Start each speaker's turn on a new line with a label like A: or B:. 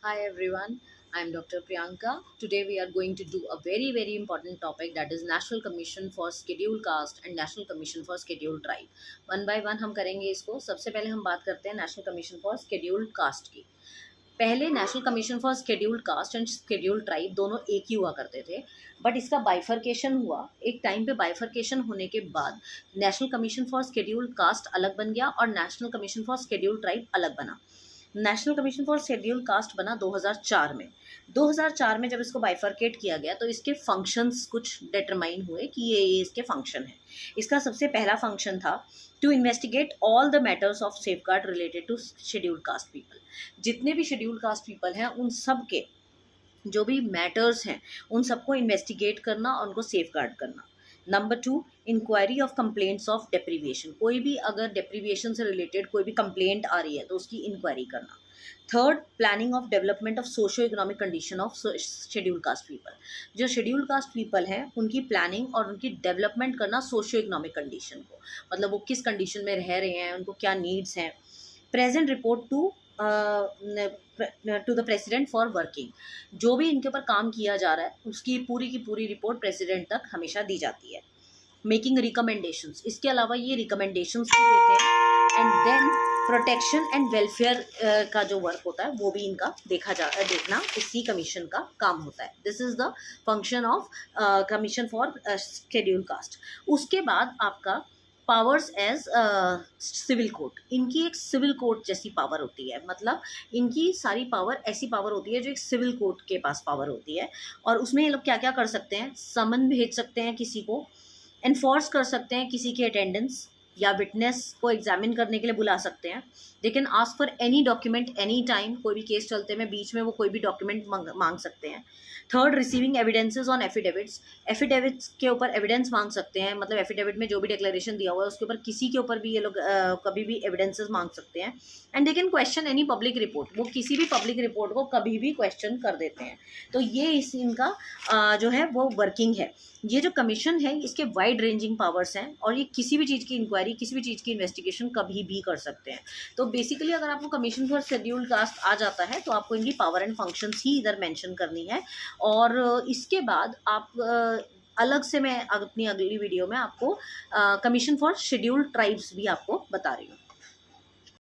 A: Hi everyone, I am Dr. Priyanka. Today we are going to do a very important topic, that is National Commission for Scheduled Caste and National Commission for Scheduled Tribe. One by one हम करेंगे इसको. सबसे पहले हम बात करते हैं national commission for scheduled cast की. पहले national commission for scheduled cast and scheduled tribe दोनों एक ही हुआ करते थे, बट इसका बाइफर्केशन हुआ. एक टाइम पे बाइफर्केशन होने के बाद national commission for scheduled cast अलग बन गया और national commission for scheduled tribe अलग बना. National commission for schedule caste बना 2004 में. 2004 में जब इसको बाइफर्केट किया गया तो इसके फंक्शंस कुछ डिटरमाइन हुए कि ये इसके फंक्शन है. इसका सबसे पहला फंक्शन था to investigate all the matters of safeguard related to scheduled caste people. जितने भी शेड्यूल्ड कास्ट पीपल हैं उन सब के जो भी मैटर्स हैं उन सबको इन्वेस्टिगेट करना और उनको सेफगार्ड करना. Number 2, inquiry of complaints of deprivation. कोई भी अगर डेप्रीविएशन से रिलेटेड कोई भी कंप्लेंट आ रही है तो उसकी इंक्वायरी करना. Third, planning of development of socio economic condition of schedule caste people. जो शेड्यूल कास्ट पीपल हैं उनकी प्लानिंग और उनकी डेवलपमेंट करना सोशियो इकोनॉमिक कंडीशन को, मतलब वो किस कंडीशन में रह रहे हैं, उनको क्या नीड्स हैं. Present report to the president for working. जो भी इनके ऊपर काम किया जा रहा है उसकी पूरी की पूरी रिपोर्ट प्रेसिडेंट तक हमेशा दी जाती है. मेकिंग रिकमेंडेशंस, इसके अलावा ये रिकमेंडेशंस भी देते हैं. And then protection and welfare का जो वर्क होता है वो भी इनका देखना इसी कमीशन का काम होता है. This is the function of commission for schedule caste. उसके बाद आपका पावर्स एज सिविल कोर्ट. इनकी एक सिविल कोर्ट जैसी पावर होती है, मतलब इनकी सारी पावर ऐसी पावर होती है जो एक सिविल कोर्ट के पास पावर होती है. और उसमें ये लोग क्या क्या कर सकते हैं, समन भेज सकते हैं किसी को, एनफोर्स कर सकते हैं किसी की अटेंडेंस, या विटनेस को एग्जामिन करने के लिए बुला सकते हैं. They can ask for any document any time. कोई भी केस चलते में बीच में वो कोई भी डॉक्यूमेंट मांग सकते हैं. Third, receiving evidences on affidavits. Affidavits के ऊपर एविडेंस मांग सकते हैं, मतलब एफिडेविट में जो भी डिक्लेरेशन दिया हुआ है उसके ऊपर किसी के ऊपर भी ये लोग कभी भी एविडेंसेस मांग सकते हैं. And they can question any public report. वो किसी भी पब्लिक रिपोर्ट को कभी भी क्वेश्चन कर देते हैं. तो ये इनका जो है वो वर्किंग है. ये जो कमीशन है इसके वाइड रेंजिंग पावर्स हैं और ये किसी भी चीज़ की इंक्वायरी, किसी भी चीज़ की इन्वेस्टिगेशन कभी भी कर सकते हैं. तो बेसिकली अगर आपको कमीशन फॉर शेड्यूल्ड कास्ट आ जाता है तो आपको इनकी पावर एंड फंक्शंस ही इधर मेंशन करनी है. और इसके बाद आप अलग से मैं अपनी अगली वीडियो में आपको कमीशन फॉर शेड्यूल्ड ट्राइब्स भी आपको बता रही हूँ.